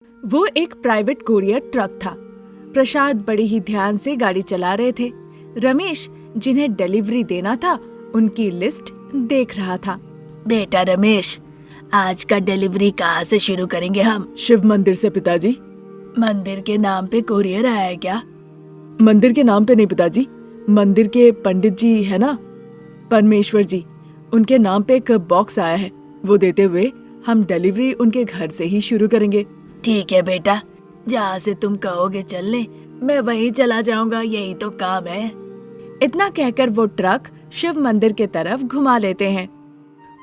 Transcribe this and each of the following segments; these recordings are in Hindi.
वो एक प्राइवेट कोरियर ट्रक था। प्रसाद बड़े ही ध्यान से गाड़ी चला रहे थे। रमेश, जिन्हें डिलीवरी देना था, उनकी लिस्ट देख रहा था। बेटा रमेश, आज का डिलीवरी कहाँ से शुरू करेंगे हम? शिव मंदिर से पिताजी। मंदिर के नाम पे कोरियर आया है क्या? मंदिर के नाम पे नहीं पिताजी, मंदिर के पंडित जी है ना, परमेश्वर जी, उनके नाम पे एक बॉक्स आया है। वो देते हुए हम डिलीवरी उनके घर से ही शुरू करेंगे। ठीक है बेटा, जहाँ से तुम कहोगे चलने, मैं वहीं चला जाऊंगा, यही तो काम है। इतना कहकर वो ट्रक शिव मंदिर के तरफ घुमा लेते हैं।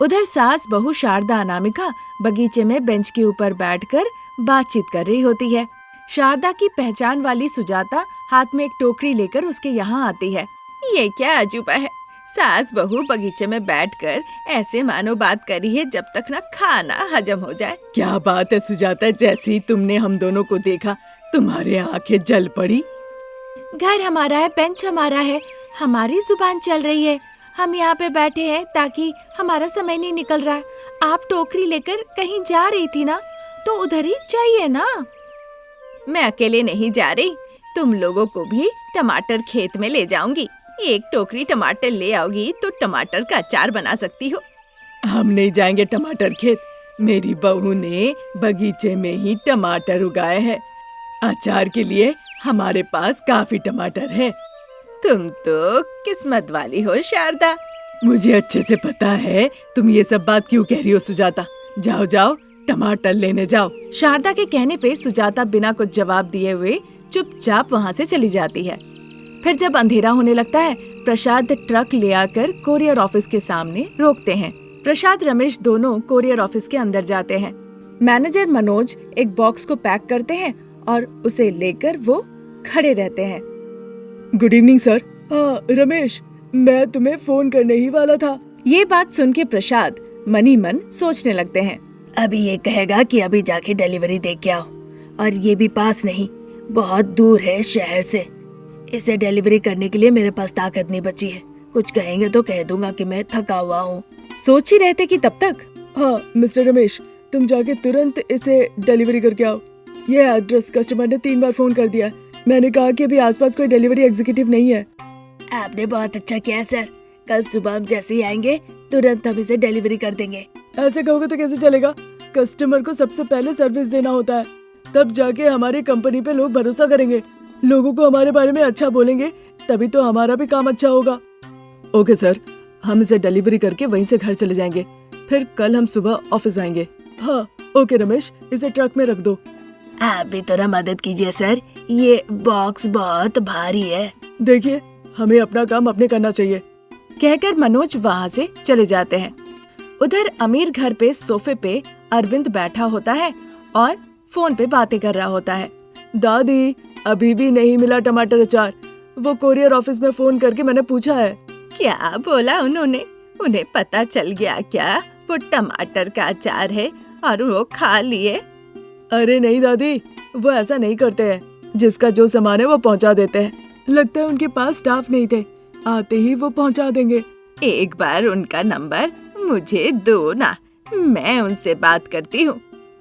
उधर सास बहू शारदा अनामिका बगीचे में बेंच के ऊपर बैठकर बातचीत कर रही होती है। शारदा की पहचान वाली सुजाता हाथ में एक टोकरी लेकर उसके यहाँ आती है। ये क्या अजूबा है, सास बहू बगीचे में बैठकर ऐसे मानो बात करी है जब तक ना खाना हजम हो जाए। क्या बात है सुजाता, जैसे ही तुमने हम दोनों को देखा तुम्हारे आंखें जल पड़ी। घर हमारा है, बेंच हमारा है, हमारी जुबान चल रही है। हम यहाँ पे बैठे हैं ताकि हमारा समय नहीं निकल रहा है। आप टोकरी लेकर कहीं जा रही थी ना, तो उधर ही चाहिए ना। मैं अकेले नहीं जा रही, तुम लोगों को भी टमाटर खेत में ले जाऊंगी। एक टोकरी टमाटर ले आओगी तो टमाटर का अचार बना सकती हो। हम नहीं जाएंगे टमाटर खेत, मेरी बहू ने बगीचे में ही टमाटर उगाए हैं। अचार के लिए हमारे पास काफी टमाटर है। तुम तो किस्मत वाली हो शारदा। मुझे अच्छे से पता है तुम ये सब बात क्यों कह रही हो सुजाता। जाओ जाओ टमाटर लेने जाओ। शारदा के कहने पे सुजाता बिना कुछ जवाब दिए हुए चुपचाप वहाँ से चली जाती है। फिर जब अंधेरा होने लगता है, प्रसाद ट्रक ले आकर कोरियर ऑफिस के सामने रोकते हैं। प्रसाद रमेश दोनों कोरियर ऑफिस के अंदर जाते हैं। मैनेजर मनोज एक बॉक्स को पैक करते हैं और उसे लेकर वो खड़े रहते हैं। Good evening sir. रमेश, मैं तुम्हें फोन करने ही वाला था। ये बात सुन के प्रसाद मन ही मन सोचने लगते हैं। अभी ये कहेगा कि अभी जाके डिलीवरी दे के आओ, और ये भी पास नहीं, बहुत दूर है शहर से। इसे डिलीवरी करने के लिए मेरे पास ताकत नहीं बची है। कुछ कहेंगे तो कह दूंगा कि मैं थका हुआ हूँ। सोच ही रहते कि तब तक। हाँ मिस्टर रमेश, तुम जाके तुरंत इसे डिलीवरी करके आओ। ये एड्रेस कस्टमर ने 3 बार फोन कर दिया। मैंने कहा कि अभी आसपास कोई डिलीवरी एग्जीक्यूटिव नहीं है। आपने बहुत अच्छा किया सर, कल सुबह हम जैसे ही आएंगे तुरंत हम इसे डिलीवरी कर देंगे। ऐसे कहोगे तो कैसे चलेगा? कस्टमर को सबसे पहले सर्विस देना होता है, तब जाके हमारी कंपनी पे लोग भरोसा करेंगे। लोगों को हमारे बारे में अच्छा बोलेंगे, तभी तो हमारा भी काम अच्छा होगा। ओके सर, हम इसे डिलीवरी करके वहीं से घर चले जाएंगे, फिर कल हम सुबह ऑफिस आएंगे। हाँ ओके रमेश, इसे ट्रक में रख दो। आप भी थोड़ा मदद कीजिए सर, ये बॉक्स बहुत भारी है। देखिए, हमें अपना काम अपने करना चाहिए, कहकर मनोज वहाँ से चले जाते हैं। उधर अमीर घर पे सोफे पे अरविंद बैठा होता है और फोन पे बातें कर रहा होता है। दादी, अभी भी नहीं मिला टमाटर अचार। वो कोरियर ऑफिस में फोन करके मैंने पूछा है। क्या बोला उन्होंने? उन्हें पता चल गया क्या वो टमाटर का अचार है और वो खा लिए? अरे नहीं दादी, वो ऐसा नहीं करते हैं। जिसका जो सामान है वो पहुंचा देते हैं। लगता है उनके पास स्टाफ नहीं थे, आते ही वो पहुंचा देंगे। एक बार उनका नंबर मुझे दो ना, मैं उनसे बात करती हूँ।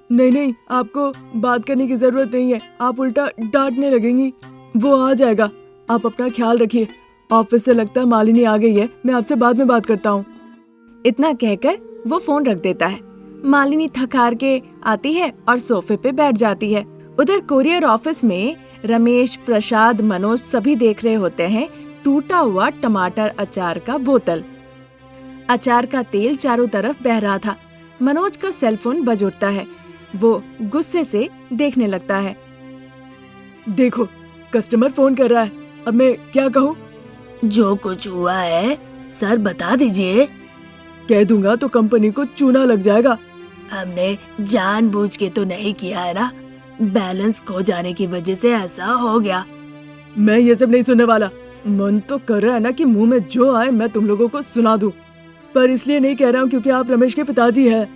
नहीं नहीं, आपको बात करने की जरूरत नहीं है, आप उल्टा डांटने लगेंगी। वो आ जाएगा, आप अपना ख्याल रखिए। ऑफिस से लगता है मालिनी आ गई है, मैं आपसे बाद में बात करता हूँ। इतना कहकर वो फोन रख देता है। मालिनी थक हार के आती है और सोफे पे बैठ जाती है। उधर कोरियर ऑफिस में रमेश, प्रसाद, मनोज सभी देख रहे होते हैं टूटा हुआ टमाटर अचार का बोतल। अचार का तेल चारों तरफ बह रहा था। मनोज का सेलफोन बज उठता है। वो गुस्से से देखने लगता है। देखो, कस्टमर फोन कर रहा है, अब मैं क्या कहूँ? जो कुछ हुआ है सर बता दीजिए। कह दूंगा तो कंपनी को चूना लग जाएगा। हमने जानबूझ के तो नहीं किया है ना, बैलेंस खो जाने की वजह से ऐसा हो गया। मैं ये सब नहीं सुनने वाला। मन तो कर रहा है ना कि मुंह में जो आए मैं तुम लोगों को सुना दूं, पर इसलिए नहीं कह रहा हूँ क्योंकि आप रमेश के पिताजी हैं।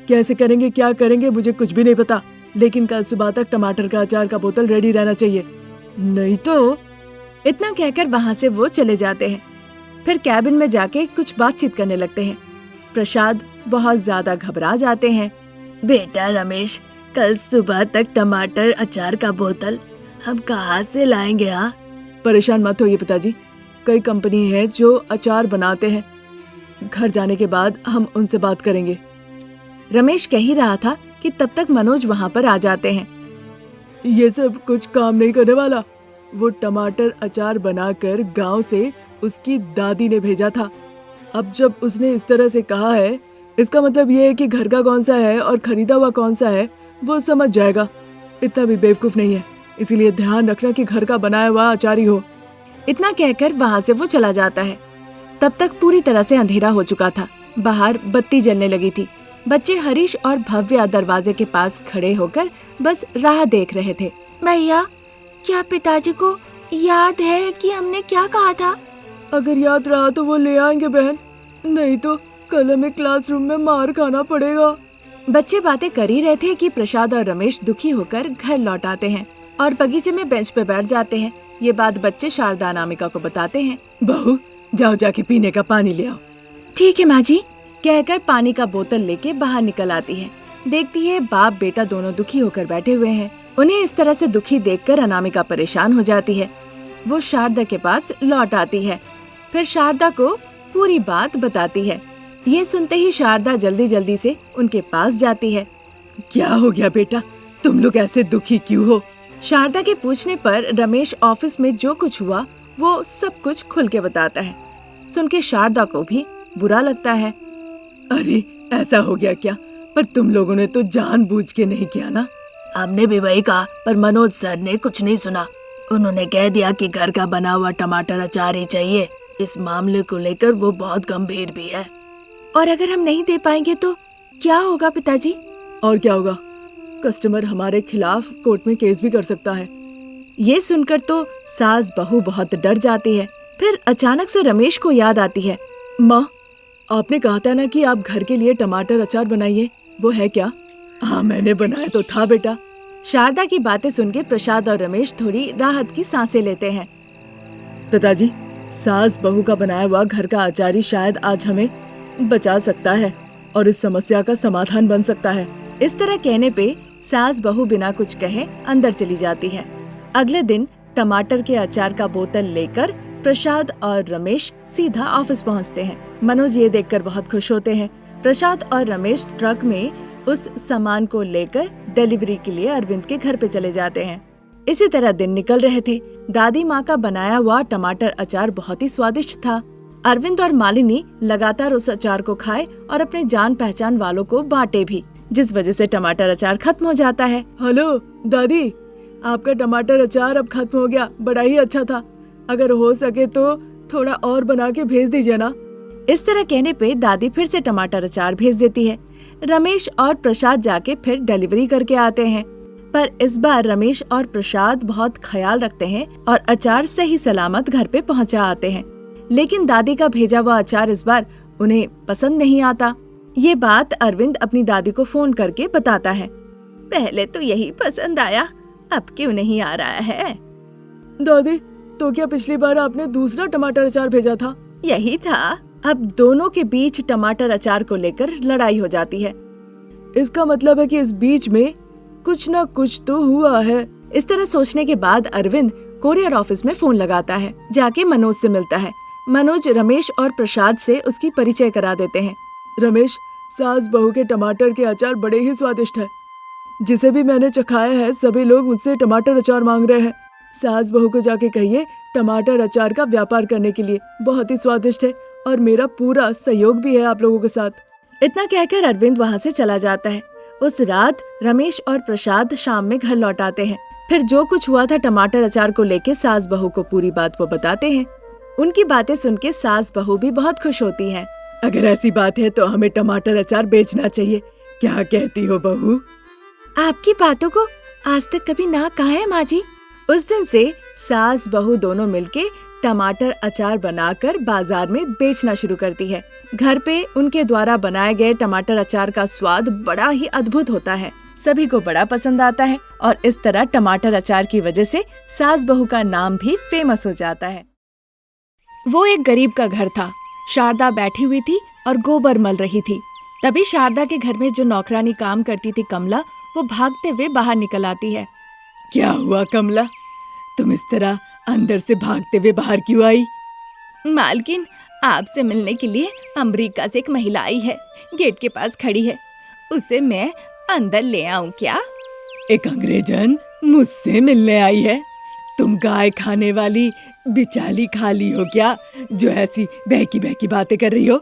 कैसे करेंगे, क्या करेंगे, मुझे कुछ भी नहीं पता, लेकिन कल सुबह तक टमाटर का अचार का बोतल रेडी रहना चाहिए, नहीं तो। इतना कहकर वहाँ से वो चले जाते हैं। फिर कैबिन में जाके कुछ बातचीत करने लगते हैं। प्रसाद बहुत ज्यादा घबरा जाते हैं। बेटा रमेश, कल सुबह तक टमाटर अचार का बोतल हम कहाँ से लाएंगे? हाँ, परेशान मत होइए पिताजी, कई कंपनी है जो अचार बनाते हैं। घर जाने के बाद हम उनसे बात करेंगे। रमेश कह ही रहा था कि तब तक मनोज वहाँ पर आ जाते हैं। ये सब कुछ काम नहीं करने वाला। वो टमाटर अचार बनाकर गांव से उसकी दादी ने भेजा था। अब जब उसने इस तरह से कहा है, इसका मतलब ये है कि घर का कौन सा है और खरीदा हुआ कौन सा है वो समझ जाएगा। इतना भी बेवकूफ नहीं है, इसीलिए ध्यान रखना कि घर का बनाया हुआ अचार ही हो। इतना कहकर वहाँ से वो चला जाता है। तब तक पूरी तरह से अंधेरा हो चुका था। बाहर बत्ती जलने लगी थी। बच्चे हरीश और भव्या दरवाजे के पास खड़े होकर बस राह देख रहे थे। भैया, क्या पिताजी को याद है कि हमने क्या कहा था? अगर याद रहा तो वो ले आएंगे बहन, नहीं तो कल हमें क्लासरूम में मार खाना पड़ेगा। बच्चे बातें कर ही रहे थे कि प्रसाद और रमेश दुखी होकर घर लौट आते हैं और बगीचे में बेंच पे बैठ जाते हैं। ये बात बच्चे शारदा अनामिका को बताते हैं। बहू, जाओ जाके पीने का पानी ले आओ। ठीक है माँ जी, कहकर पानी का बोतल लेके बाहर निकल आती है। देखती है बाप बेटा दोनों दुखी होकर बैठे हुए हैं। उन्हें इस तरह से दुखी देखकर अनामिका परेशान हो जाती है। वो शारदा के पास लौट आती है, फिर शारदा को पूरी बात बताती है। ये सुनते ही शारदा जल्दी जल्दी से उनके पास जाती है। क्या हो गया बेटा, तुम लोग ऐसे दुखी क्यों हो? शारदा के पूछने पर रमेश ऑफिस में जो कुछ हुआ वो सब कुछ खुल के बताता है। सुन के शारदा को भी बुरा लगता है। अरे ऐसा हो गया क्या? पर तुम लोगों ने तो जानबूझ के नहीं किया ना? हमने भी वही कहा, पर मनोज सर ने कुछ नहीं सुना। उन्होंने कह दिया कि घर का बना हुआ टमाटर अचार ही चाहिए। इस मामले को लेकर वो बहुत गंभीर भी है। और अगर हम नहीं दे पाएंगे तो क्या होगा पिताजी? और क्या होगा, कस्टमर हमारे खिलाफ कोर्ट में केस भी कर सकता है। ये सुनकर तो सास बहू बहुत डर जाती है। फिर अचानक से रमेश को याद आती है। माँ, आपने कहा था ना कि आप घर के लिए टमाटर अचार बनाइए, वो है क्या? हाँ, मैंने बनाया तो था बेटा। शारदा की बातें सुन के प्रसाद और रमेश थोड़ी राहत की सांसें लेते हैं। पिताजी, सास बहू का बनाया हुआ घर का अचार ही शायद आज हमें बचा सकता है और इस समस्या का समाधान बन सकता है। इस तरह कहने पे सास बहू बिना कुछ कहे अंदर चली जाती है। अगले दिन टमाटर के अचार का बोतल लेकर प्रसाद और रमेश सीधा ऑफिस पहुंचते हैं। मनोज ये देखकर बहुत खुश होते हैं। प्रसाद और रमेश ट्रक में उस सामान को लेकर डिलीवरी के लिए अरविंद के घर पे चले जाते हैं। इसी तरह दिन निकल रहे थे। दादी माँ का बनाया हुआ टमाटर अचार बहुत ही स्वादिष्ट था। अरविंद और मालिनी लगातार उस अचार को खाए और अपने जान पहचान वालों को बांटे भी, जिस वजह से टमाटर अचार खत्म हो जाता है। हेलो दादी, आपका टमाटर अचार अब खत्म हो गया, बड़ा ही अच्छा था। अगर हो सके तो थोड़ा और बना के भेज दीजिए ना। इस तरह कहने पे दादी फिर से टमाटर अचार भेज देती है। रमेश और प्रसाद जाके फिर डिलीवरी करके आते हैं, पर इस बार रमेश और प्रसाद बहुत ख्याल रखते हैं और अचार सही सलामत घर पे पहुंचा आते हैं। लेकिन दादी का भेजा हुआ अचार इस बार उन्हें पसंद नहीं आता। ये बात अरविंद अपनी दादी को फोन करके बताता है। पहले तो यही पसंद आया, अब क्यों नहीं आ रहा है? दादी, तो क्या पिछली बार आपने दूसरा टमाटर अचार भेजा था? यही था। अब दोनों के बीच टमाटर अचार को लेकर लड़ाई हो जाती है। इसका मतलब है कि इस बीच में कुछ न कुछ तो हुआ है। इस तरह सोचने के बाद अरविंद कोरियर ऑफिस में फोन लगाता है। जाके मनोज से मिलता है। मनोज रमेश और प्रसाद से उसकी परिचय करा देते हैं। रमेश, सास बहू के टमाटर के अचार बड़े ही स्वादिष्ट है। जिसे भी मैंने चखाया है सभी लोग मुझसे टमाटर अचार मांग रहे हैं। सास बहू को जाके कहिए टमाटर अचार का व्यापार करने के लिए, बहुत ही स्वादिष्ट है और मेरा पूरा सहयोग भी है आप लोगों के साथ। इतना कहकर अरविंद वहाँ से चला जाता है। उस रात रमेश और प्रसाद शाम में घर लौट आते हैं। फिर जो कुछ हुआ था टमाटर अचार को लेके सास बहू को पूरी बात वो बताते हैं। उनकी बातें सुन के सास बहू भी बहुत खुश होती हैं। अगर ऐसी बात है तो हमें टमाटर अचार बेचना चाहिए, क्या कहती हो बहू? आपकी बातों को आज तक कभी ना कहा है माँ जी। उस दिन से सास बहू दोनों मिलके टमाटर अचार बनाकर बाजार में बेचना शुरू करती है। घर पे उनके द्वारा बनाए गए टमाटर अचार का स्वाद बड़ा ही अद्भुत होता है, सभी को बड़ा पसंद आता है और इस तरह टमाटर अचार की वजह से सास बहू का नाम भी फेमस हो जाता है। वो एक गरीब का घर था। शारदा बैठी हुई थी और गोबर मल रही थी। तभी शारदा के घर में जो नौकरानी काम करती थी कमला, वो भागते हुए बाहर निकल आती है। क्या हुआ कमला, तुम इस तरह अंदर से भागते हुए बाहर क्यों आई? मालकिन, आपसे मिलने के लिए अमेरिका से एक महिला आई है, गेट के पास खड़ी है। उसे मैं अंदर ले आऊं क्या? एक अंग्रेजन मुझसे मिलने आई है? तुम गाय खाने वाली बिचाली खाली हो क्या, जो ऐसी बहकी बहकी बातें कर रही हो?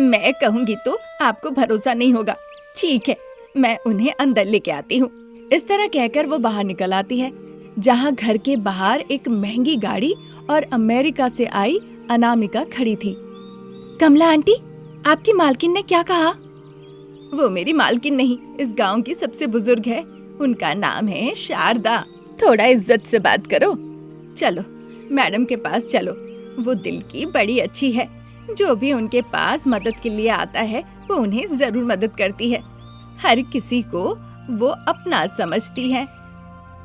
मैं कहूंगी तो आपको भरोसा नहीं होगा। ठीक है, मैं उन्हें अंदर लेके आती हूँ। इस तरह कहकर वो बाहर निकल आती है, जहाँ घर के बाहर एक महंगी गाड़ी और अमेरिका से आई अनामिका खड़ी थी। कमला आंटी, आपकी मालकिन ने क्या कहा? वो मेरी मालकिन नहीं, इस गांव की सबसे बुजुर्ग है। उनका नाम है शारदा। थोड़ा इज्जत से बात करो। चलो मैडम के पास चलो, वो दिल की बड़ी अच्छी है। जो भी उनके पास मदद के लिए आता है वो उन्हें जरूर मदद करती है। हर किसी को वो अपना समझती है।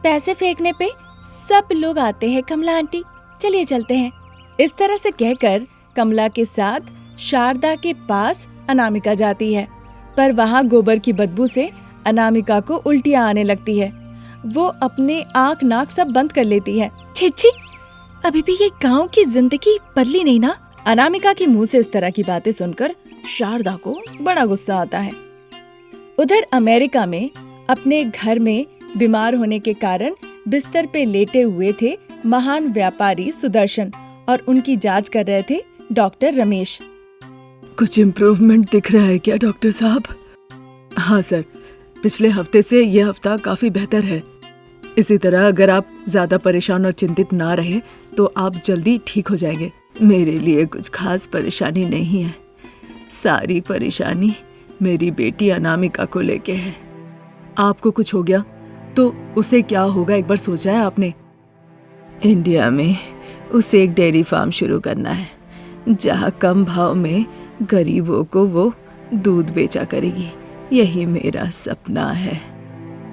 पैसे फेंकने पे सब लोग आते हैं कमला आंटी, चलिए चलते हैं। इस तरह से कहकर कमला के साथ शारदा के पास अनामिका जाती है, पर वहाँ गोबर की बदबू से अनामिका को उल्टियाँ आने लगती है। वो अपने आँख नाक सब बंद कर लेती है। छी, अभी भी ये गांव की जिंदगी बदली नहीं ना। अनामिका के मुंह से इस तरह की बातें सुनकर शारदा को बड़ा गुस्सा आता है। उधर अमेरिका में अपने घर में बीमार होने के कारण बिस्तर पे लेटे हुए थे महान व्यापारी सुदर्शन और उनकी जांच कर रहे थे डॉक्टर रमेश। कुछ इम्प्रूवमेंट दिख रहा है क्या डॉक्टर साहब? हाँ सर, पिछले हफ्ते से ये हफ्ता काफी बेहतर है। इसी तरह अगर आप ज्यादा परेशान और चिंतित ना रहे तो आप जल्दी ठीक हो जाएंगे। मेरे लिए कुछ खास परेशानी नहीं है, सारी परेशानी मेरी बेटी अनामिका को लेके है। आपको कुछ हो गया तो उसे क्या होगा, एक बार सोचा है आपने? इंडिया में उसे एक डेयरी फार्म शुरू करना है, जहाँ कम भाव में गरीबों को वो दूध बेचा करेगी। यही मेरा सपना है।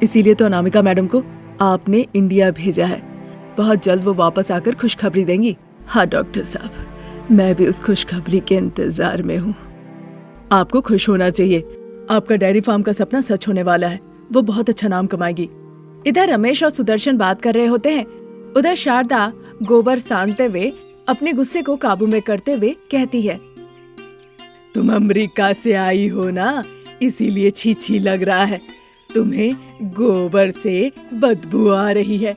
इसीलिए तो अनामिका मैडम को आपने इंडिया भेजा है। बहुत जल्द वो वापस आकर खुशखबरी देंगी। हाँ डॉक्टर साहब, मैं भी उस खुशखबरी के इंतजार में हूँ। आपको खुश होना चाहिए, आपका डेयरी फार्म का सपना सच होने वाला है। वो बहुत अच्छा नाम कमाएगी। इधर रमेश और सुदर्शन बात कर रहे होते हैं। उधर शारदा गोबर सानते हुए अपने गुस्से को काबू में करते हुए कहती है, तुम अमेरिका से आई हो ना, इसीलिए छी लग रहा है। तुम्हें गोबर से बदबू आ रही है।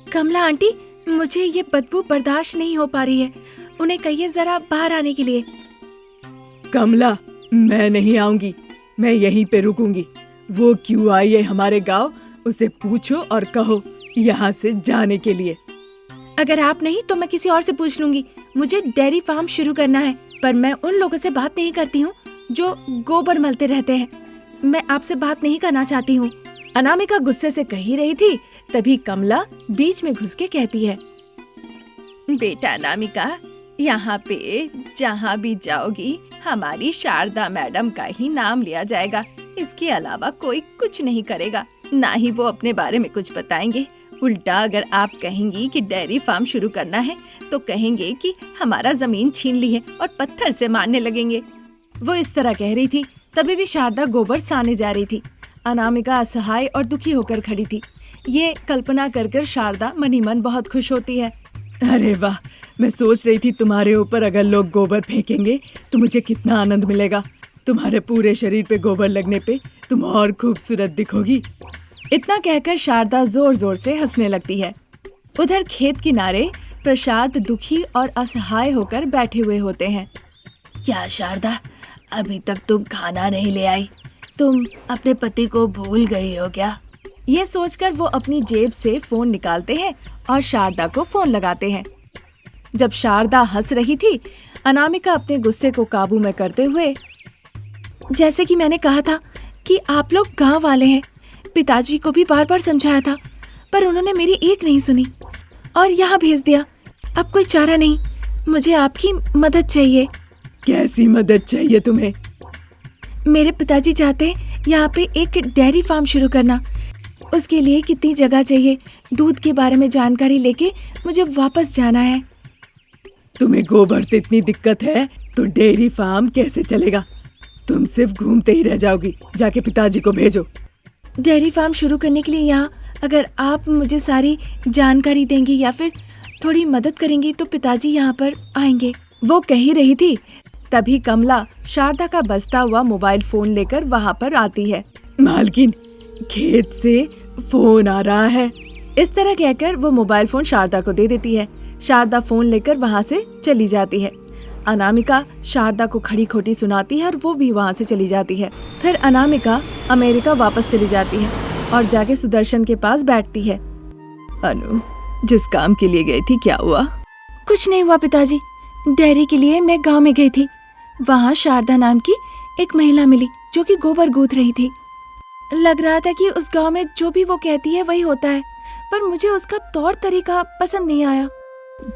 कमला आंटी, मुझे ये बदबू बर्दाश्त नहीं हो पा रही है। उन्हें कहिए जरा बाहर आने के लिए। कमला, मैं नहीं आऊंगी, मैं यहीं पे रुकूंगी। वो क्यों आई है हमारे गांव, उसे पूछो और कहो यहाँ से जाने के लिए। अगर आप नहीं तो मैं किसी और से पूछ लूंगी। मुझे डेयरी फार्म शुरू करना है, पर मैं उन लोगों से बात नहीं करती हूँ जो गोबर मलते रहते हैं। मैं आपसे बात नहीं करना चाहती हूँ। अनामिका गुस्से से कह ही रही थी, तभी कमला बीच में घुस के कहती है, बेटा अनामिका, यहाँ पे जहाँ भी जाओगी हमारी शारदा मैडम का ही नाम लिया जाएगा। इसके अलावा कोई कुछ नहीं करेगा, ना ही वो अपने बारे में कुछ बताएंगे। उल्टा अगर आप कहेंगी कि डेयरी फार्म शुरू करना है तो कहेंगे कि हमारा जमीन छीन ली है और पत्थर से मारने लगेंगे। वो इस तरह कह रही थी, तभी भी शारदा गोबर साने जा रही थी। अनामिका असहाय और दुखी होकर खड़ी थी। ये कल्पना कर शारदा मन ही मन बहुत खुश होती है। अरे वाह, मैं सोच रही थी तुम्हारे ऊपर अगर लोग गोबर फेंकेंगे तो मुझे कितना आनंद मिलेगा। तुम्हारे पूरे शरीर पे गोबर लगने पे तुम और खूबसूरत दिखोगी। इतना कहकर शारदा जोर जोर से हंसने लगती है। उधर खेत किनारे प्रसाद दुखी और असहाय होकर बैठे हुए होते हैं। क्या शारदा, अभी तक तुम खाना नहीं ले आई? तुम अपने पति को भूल गई हो क्या? ये सोचकर वो अपनी जेब से फोन निकालते हैं और शारदा को फोन लगाते हैं। जब शारदा हंस रही थी, अनामिका अपने गुस्से को काबू में करते हुए, जैसे कि मैंने कहा था कि आप लोग गांव वाले हैं। पिताजी को भी बार बार समझाया था, पर उन्होंने मेरी एक नहीं सुनी और यहाँ भेज दिया। अब कोई चारा नहीं, मुझे आपकी मदद चाहिए। कैसी मदद चाहिए तुम्हें? मेरे पिताजी चाहते हैं यहाँ पे एक डेयरी फार्म शुरू करना। उसके लिए कितनी जगह चाहिए, दूध के बारे में जानकारी लेके मुझे वापस जाना है। तुम्हें गोबर से इतनी दिक्कत है तो डेयरी फार्म कैसे चलेगा? तुम सिर्फ घूमते ही रह जाओगी। जाके पिताजी को भेजो। डेयरी फार्म शुरू करने के लिए यहाँ अगर आप मुझे सारी जानकारी देंगी या फिर थोड़ी मदद करेंगी तो पिताजी यहाँ पर आएंगे। वो कह ही रही थी, तभी कमला शारदा का बजता हुआ मोबाइल फोन लेकर वहाँ पर आती है। मालकिन, खेत से फोन आ रहा है। इस तरह कहकर वो मोबाइल फोन शारदा को दे देती है। शारदा फोन लेकर वहाँ से चली जाती है। अनामिका शारदा को खड़ी खोटी सुनाती है और वो भी वहाँ से चली जाती है। फिर अनामिका अमेरिका वापस चली जाती है और जाके सुदर्शन के पास बैठती है। अनु, जिस काम के लिए गई थी क्या हुआ? कुछ नहीं हुआ पिताजी। डेयरी के लिए मैं गांव में गई थी। वहाँ शारदा नाम की एक महिला मिली जो कि गोबर गूंथ रही थी। लग रहा था कि उस गांव में जो भी वो कहती है वही होता है, पर मुझे उसका तौर तरीका पसंद नहीं आया।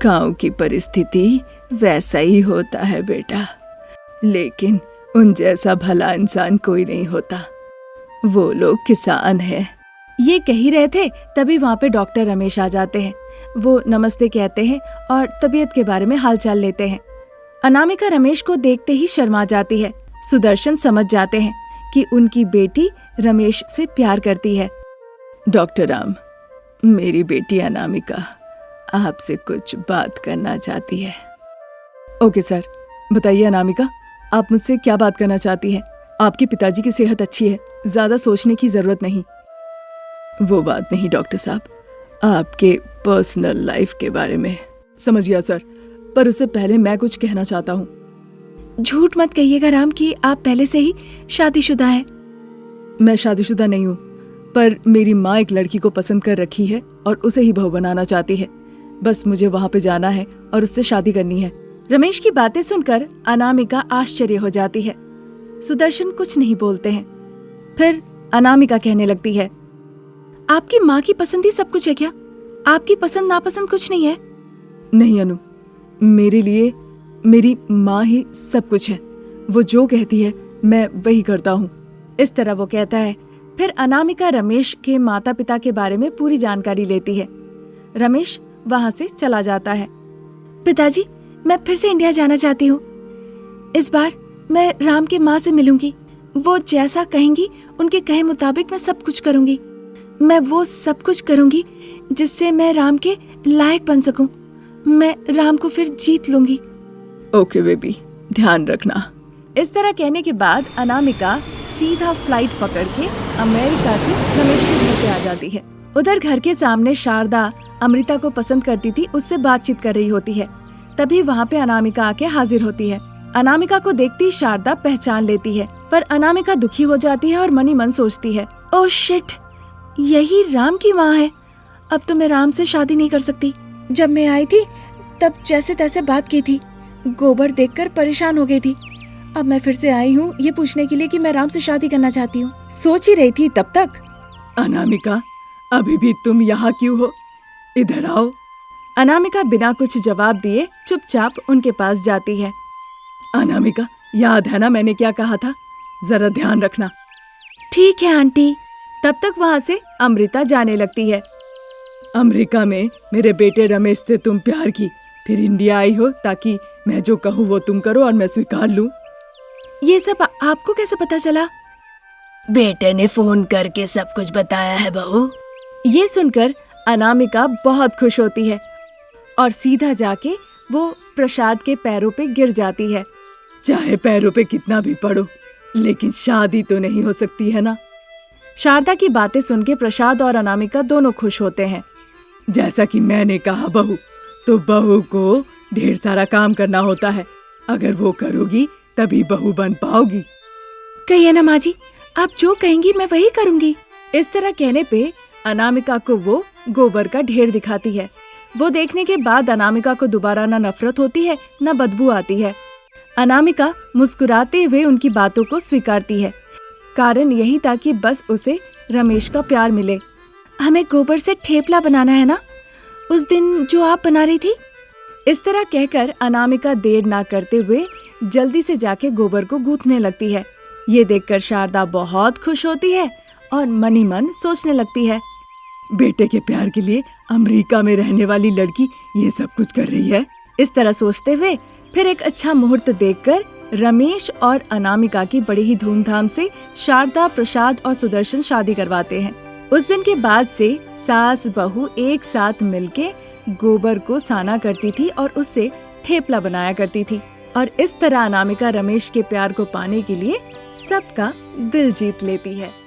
गांव की परिस्थिति वैसा ही होता है बेटा, लेकिन उन जैसा भला इंसान कोई नहीं होता। वो लोग किसान हैं। ये कह ही रहे थे तभी वहाँ पे डॉक्टर रमेश आ जाते हैं। वो नमस्ते कहते हैं और तबीयत के बारे में हालचाल लेते हैं। अनामिका रमेश को देखते ही शर्मा जाती है। सुदर्शन समझ जाते हैं कि उनकी बेटी रमेश से प्यार करती है। डॉक्टर राम, मेरी बेटी अनामिका आपसे कुछ बात करना चाहती है। ओके सर, बताइए अनामिका, आप मुझसे क्या बात करना चाहती हैं? आपके पिताजी की सेहत अच्छी है, ज्यादा सोचने की जरूरत नहीं। वो बात नहीं डॉक्टर साहब, आपके पर्सनल लाइफ के बारे में। समझ गया सर, पर उससे पहले मैं कुछ कहना चाहता हूँ। झूठ मत कहिएगा राम कि आप पहले से ही शादीशुदा हैं। मैं शादीशुदा नहीं हूँ, पर मेरी माँ एक लड़की को पसंद कर रखी है और उसे ही बहू बनाना चाहती है। बस मुझे वहाँ पे जाना है और उससे शादी करनी है। रमेश की बातें सुनकर अनामिका आश्चर्य हो जाती है। सुदर्शन कुछ नहीं बोलते हैं। फिर अनामिका कहने लगती है, आपकी माँ की पसंद ही सब कुछ है क्या? आपकी पसंद नापसंद कुछ नहीं है? नहीं अनु, मेरे लिए मेरी माँ ही सब कुछ है। वो जो कहती है मैं वही करता हूँ। इस तरह वो कहता है। फिर अनामिका रमेश के माता पिता के बारे में पूरी जानकारी लेती है। रमेश वहाँ से चला जाता है। पिताजी, मैं फिर से इंडिया जाना चाहती हूँ। इस बार मैं राम के माँ से मिलूंगी। वो जैसा कहेंगी उनके कहे मुताबिक मैं सब कुछ करूंगी। मैं वो सब कुछ करूंगी जिससे मैं राम के लायक बन सकूं। मैं राम को फिर जीत लूंगी। ओके बेबी, ध्यान रखना। इस तरह कहने के बाद अनामिका सीधा फ्लाइट पकड़ के अमेरिका से रमेश के घर पे आ जाती है। उधर घर के सामने शारदा अमृता को पसंद करती थी, उससे बातचीत कर रही होती है। तभी वहाँ पे अनामिका आके हाजिर होती है। अनामिका को देखती शारदा पहचान लेती है, पर अनामिका दुखी हो जाती है और मनी मन सोचती है, ओह शिट, यही राम की माँ है। अब तो मैं राम से शादी नहीं कर सकती। जब मैं आई थी तब जैसे तैसे बात की थी, गोबर देखकर परेशान हो गई थी। अब मैं फिर से आई हूँ ये पूछने के लिए कि मैं राम से शादी करना चाहती हूँ। सोच ही रही थी तब तक। अनामिका, अभी भी तुम यहाँ क्यों हो? इधर आओ। अनामिका बिना कुछ जवाब दिए चुपचाप उनके पास जाती है। अनामिका, याद है ना मैंने क्या कहा था? जरा ध्यान रखना। ठीक है आंटी। तब तक वहाँ से अमृता जाने लगती है। अमेरिका में मेरे बेटे रमेश से तुम प्यार की, फिर इंडिया आई हो ताकि मैं जो कहूँ वो तुम करो और मैं स्वीकार लूँ। ये सब आपको कैसे पता चला? बेटे ने फोन करके सब कुछ बताया है बहू। ये सुनकर अनामिका बहुत खुश होती है और सीधा जाके वो प्रसाद के पैरों पे गिर जाती है। चाहे पैरों पे कितना भी पड़ो, लेकिन शादी तो नहीं हो सकती है ना। शारदा की बातें सुन के प्रसाद और अनामिका दोनों खुश होते हैं। जैसा कि मैंने कहा बहू, तो बहू को ढेर सारा काम करना होता है। अगर वो करोगी तभी बहू बन पाओगी। कहिए ना माँ जी, आप जो कहेंगी मैं वही करूँगी। इस तरह कहने पे अनामिका को वो गोबर का ढेर दिखाती है। वो देखने के बाद अनामिका को दोबारा न नफरत होती है न बदबू आती है। अनामिका मुस्कुराते हुए उनकी बातों को स्वीकारती है। कारण यही था कि बस उसे रमेश का प्यार मिले। हमें गोबर से ठेपला बनाना है ना, उस दिन जो आप बना रही थी। इस तरह कहकर अनामिका देर ना करते हुए जल्दी से जाके गोबर को गूंथने लगती है। ये देखकर शारदा बहुत खुश होती है और मनी मन सोचने लगती है, बेटे के प्यार के लिए अमेरिका में रहने वाली लड़की ये सब कुछ कर रही है। इस तरह सोचते हुए फिर एक अच्छा मुहूर्त देखकर रमेश और अनामिका की बड़ी ही धूमधाम से शारदा, प्रसाद और सुदर्शन शादी करवाते हैं। उस दिन के बाद से सास बहू एक साथ मिलके गोबर को साना करती थी और उससे ठेपला बनाया करती थी। और इस तरह अनामिका रमेश के प्यार को पाने के लिए सबका दिल जीत लेती है।